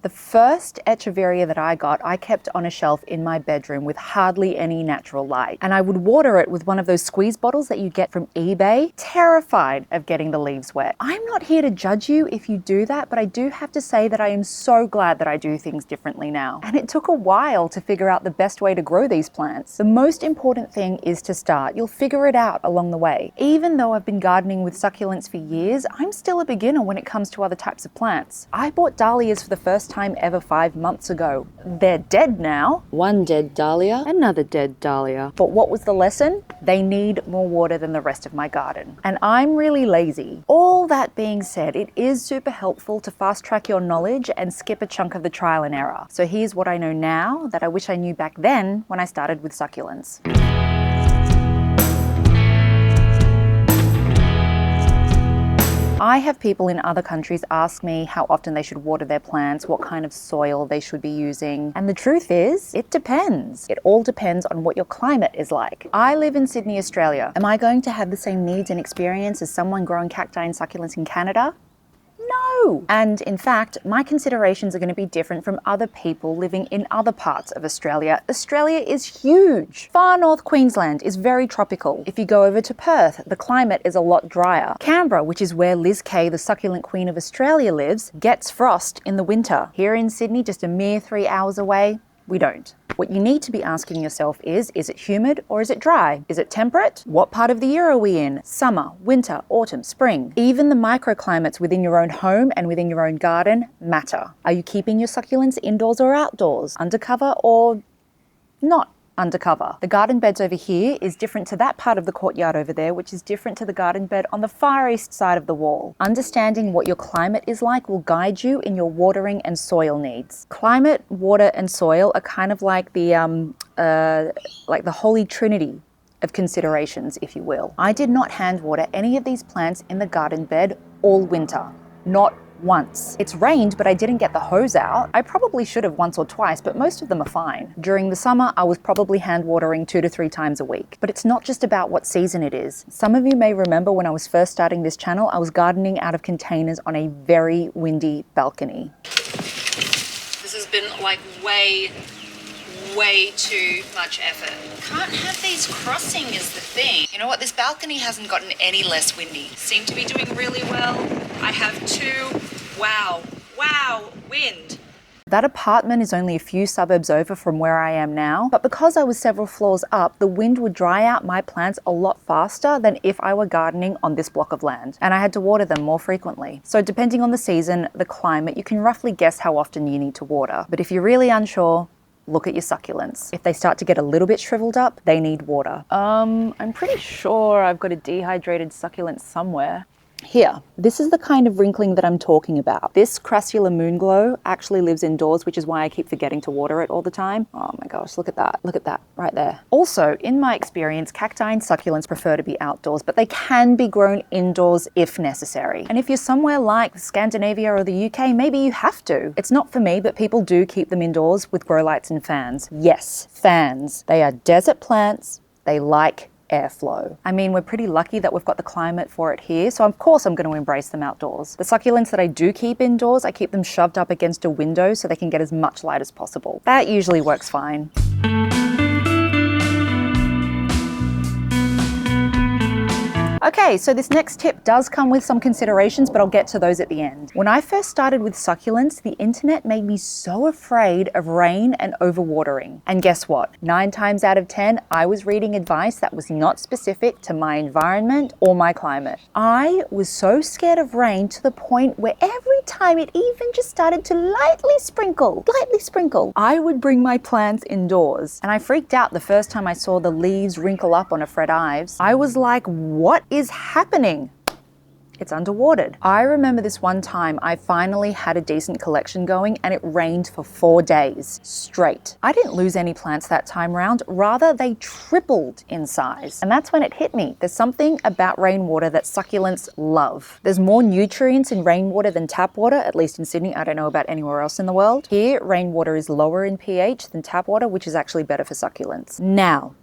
The first echeveria that I got, I kept on a shelf in my bedroom with hardly any natural light. And I would water it with one of those squeeze bottles that you get from eBay, terrified of getting the leaves wet. I'm not here to judge you if you do that, but I do have to say that I am so glad that I do things differently now. And it took a while to figure out the best way to grow these plants. The most important thing is to start. You'll figure it out along the way. Even though I've been gardening with succulents for years, I'm still a beginner when it comes to other types of plants. I bought dahlias for the first time ever 5 months ago. They're dead now. One dead dahlia, another dead dahlia. But what was the lesson? They need more water than the rest of my garden. And I'm really lazy. All that being said, it is super helpful to fast track your knowledge and skip a chunk of the trial and error. So here's what I know now that I wish I knew back then when I started with succulents. I have people in other countries ask me how often they should water their plants, what kind of soil they should be using. And the truth is, it depends. It all depends on what your climate is like. I live in Sydney, Australia. Am I going to have the same needs and experience as someone growing cacti and succulents in Canada? No. And in fact, my considerations are going to be different from other people living in other parts of Australia. Australia is huge. Far north Queensland is very tropical. If you go over to Perth, the climate is a lot drier. Canberra, which is where Liz Kay, the succulent queen of Australia, lives, gets frost in the winter. Here in Sydney, just a mere 3 hours away, we don't. What you need to be asking yourself is it humid or is it dry? Is it temperate? What part of the year are we in? Summer, winter, autumn, spring. Even the microclimates within your own home and within your own garden matter. Are you keeping your succulents indoors or outdoors? Undercover or not undercover? The garden beds over here is different to that part of the courtyard over there, which is different to the garden bed on the far east side of the wall. Understanding what your climate is like will guide you in your watering and soil needs. Climate, water, and soil are kind of like the holy trinity of considerations, if you will. I did not hand water any of these plants in the garden bed all winter. Not once. It's rained, but I didn't get the hose out. I probably should have once or twice, but most of them are fine. During the summer, I was probably hand watering 2 to 3 times a week. But it's not just about what season it is. Some of you may remember when I was first starting this channel, I was gardening out of containers on a very windy balcony. This has been like way too much effort. Can't have these crossing is the thing. You know what? This balcony hasn't gotten any less windy. Seem to be doing really well. I have 2. Wow, wind. That apartment is only a few suburbs over from where I am now, but because I was several floors up, the wind would dry out my plants a lot faster than if I were gardening on this block of land, and I had to water them more frequently. So depending on the season, the climate, you can roughly guess how often you need to water. But if you're really unsure, look at your succulents. If they start to get a little bit shriveled up, they need water. I'm pretty sure I've got a dehydrated succulent somewhere. Here, this is the kind of wrinkling that I'm talking about. This Crassula moonglow actually lives indoors, which is why I keep forgetting to water it all the time. Oh my gosh, look at that. Look at that right there. Also, in my experience, cacti and succulents prefer to be outdoors, but they can be grown indoors if necessary. And if you're somewhere like Scandinavia or the UK, maybe you have to. It's not for me, but people do keep them indoors with grow lights and fans. Yes, fans. They are desert plants. They like airflow. I mean, we're pretty lucky that we've got the climate for it here, so of course I'm going to embrace them outdoors. The succulents that I do keep indoors, I keep them shoved up against a window so they can get as much light as possible. That usually works fine. Okay, so this next tip does come with some considerations, but I'll get to those at the end. When I first started with succulents, the internet made me so afraid of rain and overwatering. And guess what? 9 times out of 10, I was reading advice that was not specific to my environment or my climate. I was so scared of rain to the point where every time it even just started to lightly sprinkle, I would bring my plants indoors. And I freaked out the first time I saw the leaves wrinkle up on a Fred Ives. I was like, what is happening? It's underwatered. I remember this one time I finally had a decent collection going and it rained for 4 days straight. I didn't lose any plants that time round, rather they tripled in size. And that's when it hit me. There's something about rainwater that succulents love. There's more nutrients in rainwater than tap water, at least in Sydney. I don't know about anywhere else in the world. Here, rainwater is lower in pH than tap water, which is actually better for succulents. Now,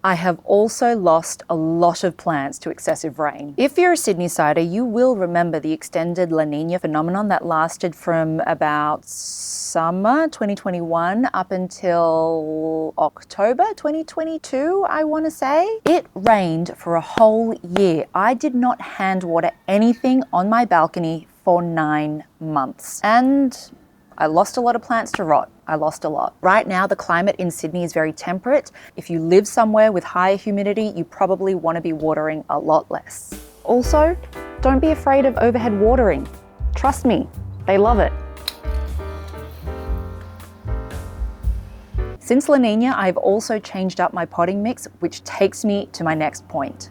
I have also lost a lot of plants to excessive rain. If you're a Sydney-sider, you will remember the extended La Nina phenomenon that lasted from about summer 2021 up until October 2022, I want to say. It rained for a whole year. I did not hand water anything on my balcony for 9 months. And I lost a lot of plants to rot. I lost a lot. Right now, the climate in Sydney is very temperate. If you live somewhere with higher humidity, you probably want to be watering a lot less. Also, don't be afraid of overhead watering. Trust me, they love it. Since La Nina, I've also changed up my potting mix, which takes me to my next point.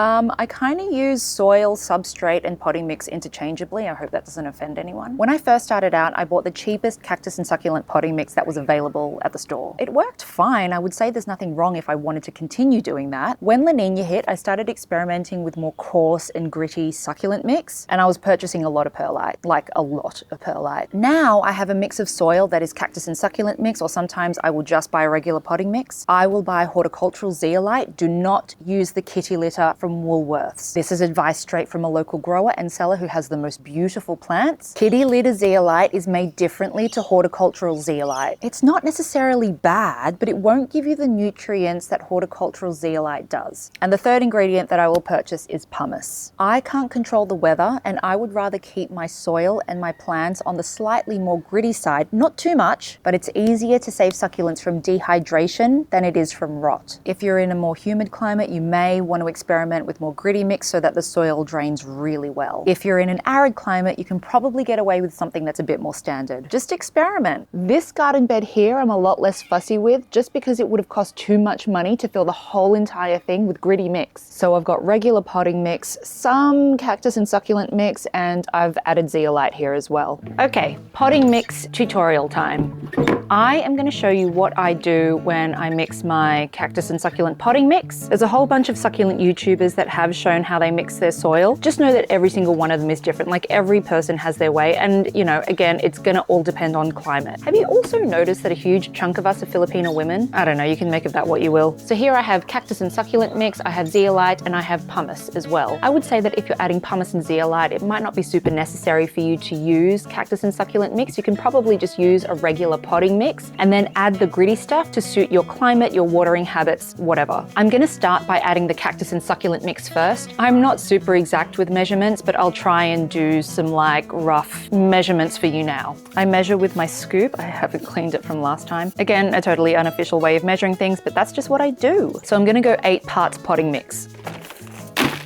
I kind of use soil, substrate, and potting mix interchangeably. I hope that doesn't offend anyone. When I first started out, I bought the cheapest cactus and succulent potting mix that was available at the store. It worked fine. I would say there's nothing wrong if I wanted to continue doing that. When La Nina hit, I started experimenting with more coarse and gritty succulent mix, and I was purchasing a lot of perlite, like a lot of perlite. Now I have a mix of soil that is cactus and succulent mix, or sometimes I will just buy a regular potting mix. I will buy Horticultural Zeolite. Do not use the kitty litter from Woolworths. This is advice straight from a local grower and seller who has the most beautiful plants. Kitty litter zeolite is made differently to horticultural zeolite. It's not necessarily bad, but it won't give you the nutrients that horticultural zeolite does. And the third ingredient that I will purchase is pumice. I can't control the weather, and I would rather keep my soil and my plants on the slightly more gritty side, not too much, but it's easier to save succulents from dehydration than it is from rot. If you're in a more humid climate, you may want to experiment with more gritty mix so that the soil drains really well. If you're in an arid climate, you can probably get away with something that's a bit more standard. Just experiment. This garden bed here I'm a lot less fussy with, just because it would have cost too much money to fill the whole entire thing with gritty mix. So I've got regular potting mix, some cactus and succulent mix, and I've added zeolite here as well. Okay, potting mix tutorial time. I am going to show you what I do when I mix my cactus and succulent potting mix. There's a whole bunch of succulent YouTubers that have shown how they mix their soil. Just know that every single one of them is different. Like, every person has their way, and you know, again, it's going to all depend on climate. Have you also noticed that a huge chunk of us are Filipino women? I don't know, you can make of that what you will. So here I have cactus and succulent mix, I have zeolite, and I have pumice as well. I would say that if you're adding pumice and zeolite, it might not be super necessary for you to use cactus and succulent mix. You can probably just use a regular potting mix and then add the gritty stuff to suit your climate, your watering habits, whatever. I'm going to start by adding the cactus and succulent mix first. I'm not super exact with measurements, but I'll try and do some like rough measurements for you now. I measure with my scoop. I haven't cleaned it from last time. Again, a totally unofficial way of measuring things, but that's just what I do. So I'm going to go 8 parts potting mix.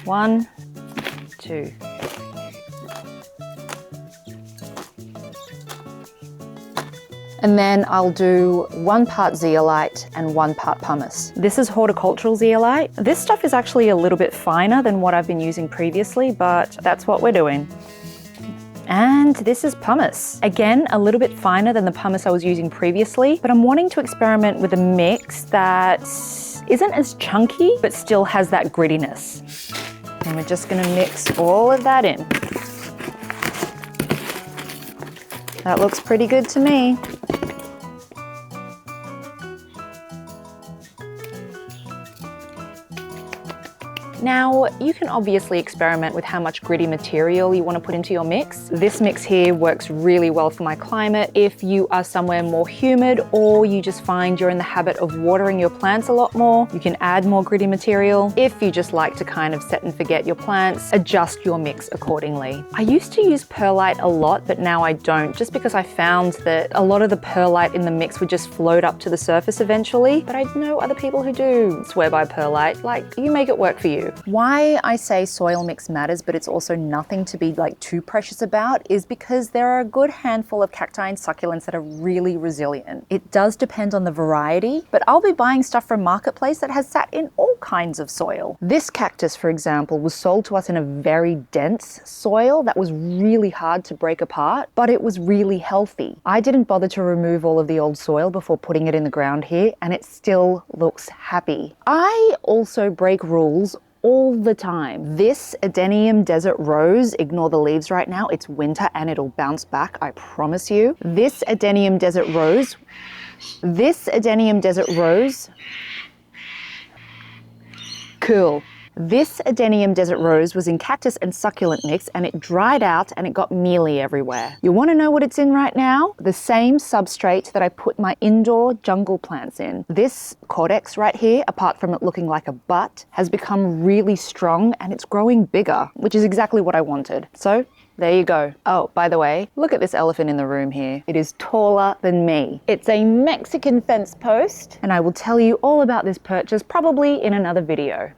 1, 2. And then I'll do 1 part zeolite and 1 part pumice. This is horticultural zeolite. This stuff is actually a little bit finer than what I've been using previously, but that's what we're doing. And this is pumice. Again, a little bit finer than the pumice I was using previously, but I'm wanting to experiment with a mix that isn't as chunky, but still has that grittiness. And we're just gonna mix all of that in. That looks pretty good to me. Now, you can obviously experiment with how much gritty material you want to put into your mix. This mix here works really well for my climate. If you are somewhere more humid, or you just find you're in the habit of watering your plants a lot more, you can add more gritty material. If you just like to kind of set and forget your plants, adjust your mix accordingly. I used to use perlite a lot, but now I don't, just because I found that a lot of the perlite in the mix would just float up to the surface eventually. But I know other people who do swear by perlite. Like, you make it work for you. Why I say soil mix matters, but it's also nothing to be like too precious about, is because there are a good handful of cacti and succulents that are really resilient. It does depend on the variety, but I'll be buying stuff from Marketplace that has sat in all kinds of soil. This cactus, for example, was sold to us in a very dense soil that was really hard to break apart, but it was really healthy. I didn't bother to remove all of the old soil before putting it in the ground here, and it still looks happy. I also break rules all the time. This Adenium Desert Rose, ignore the leaves right now, it's winter and it'll bounce back, I promise you. This Adenium Desert Rose, cool. This Adenium Desert Rose was in Cactus and Succulent mix, and it dried out and it got mealy everywhere. You want to know what it's in right now? The same substrate that I put my indoor jungle plants in. This cortex right here, apart from it looking like a butt, has become really strong and it's growing bigger, which is exactly what I wanted. So there you go. Oh, by the way, look at this elephant in the room here. It is taller than me. It's a Mexican fence post, and I will tell you all about this purchase probably in another video.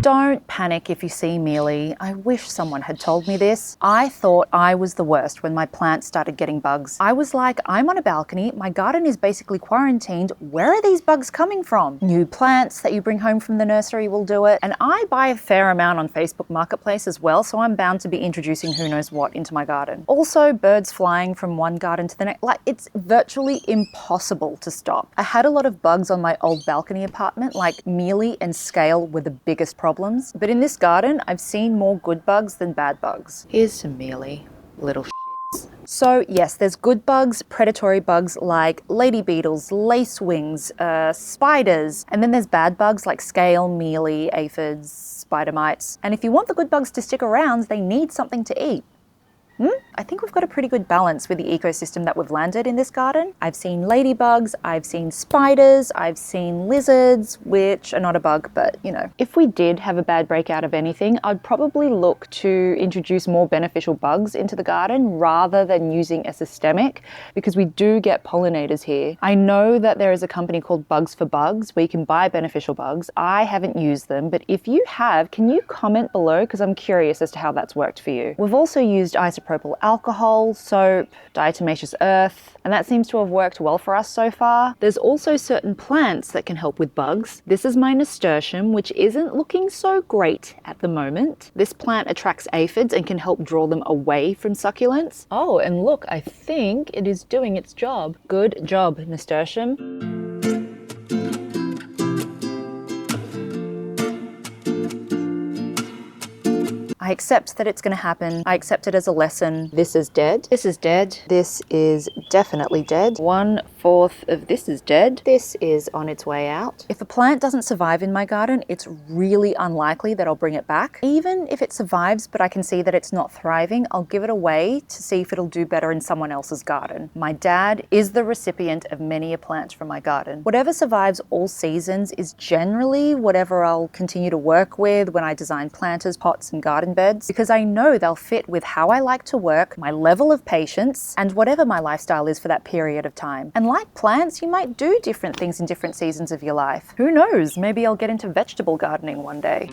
Don't panic if you see mealy. I wish someone had told me this. I thought I was the worst when my plants started getting bugs. I was like, I'm on a balcony, my garden is basically quarantined, where are these bugs coming from? New plants that you bring home from the nursery will do it. And I buy a fair amount on Facebook Marketplace as well, so I'm bound to be introducing who knows what into my garden. Also, birds flying from one garden to the next. Like, it's virtually impossible to stop. I had a lot of bugs on my old balcony apartment, like mealy and scale were the biggest problems. But in this garden, I've seen more good bugs than bad bugs. Here's some mealy little shits. So yes, there's good bugs, predatory bugs like lady beetles, lacewings, spiders, and then there's bad bugs like scale, mealy, aphids, spider mites. And if you want the good bugs to stick around, they need something to eat. I think we've got a pretty good balance with the ecosystem that we've landed in this garden. I've seen ladybugs, I've seen spiders, I've seen lizards, which are not a bug, but you know. If we did have a bad breakout of anything, I'd probably look to introduce more beneficial bugs into the garden rather than using a systemic, because we do get pollinators here. I know that there is a company called Bugs for Bugs where you can buy beneficial bugs. I haven't used them, but if you have, can you comment below? Because I'm curious as to how that's worked for you. We've also used isopropyl alcohol, soap, diatomaceous earth, and that seems to have worked well for us so far. There's also certain plants that can help with bugs. This is my nasturtium, which isn't looking so great at the moment. This plant attracts aphids and can help draw them away from succulents. Oh, and look, I think it is doing its job. Good job, nasturtium. I accept that it's going to happen. I accept it as a lesson. This is dead. This is dead. This is definitely dead. 1/4 of this is dead. This is on its way out. If a plant doesn't survive in my garden, it's really unlikely that I'll bring it back. Even if it survives, but I can see that it's not thriving, I'll give it away to see if it'll do better in someone else's garden. My dad is the recipient of many a plant from my garden. Whatever survives all seasons is generally whatever I'll continue to work with when I design planters, pots, and garden beds, because I know they'll fit with how I like to work, my level of patience, and whatever my lifestyle is for that period of time. And like plants, you might do different things in different seasons of your life. Who knows? Maybe I'll get into vegetable gardening one day.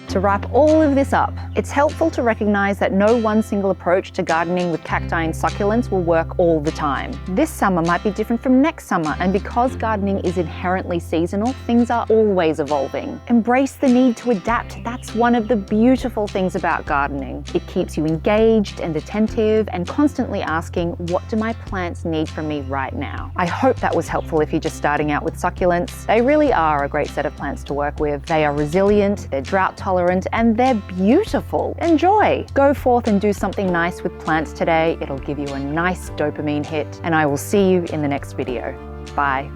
To wrap all of this up, it's helpful to recognize that no one single approach to gardening with cacti and succulents will work all the time. This summer might be different from next summer, and because gardening is inherently seasonal, things are always evolving. Embrace the need to adapt. That's one of the beautiful things about gardening. It keeps you engaged and attentive and constantly asking, what do my plants need from me right now? I hope that was helpful if you're just starting out with succulents. They really are a great set of plants to work with. They are resilient, they're drought tolerant, and they're beautiful. Enjoy! Go forth and do something nice with plants today. It'll give you a nice dopamine hit, and I will see you in the next video. Bye.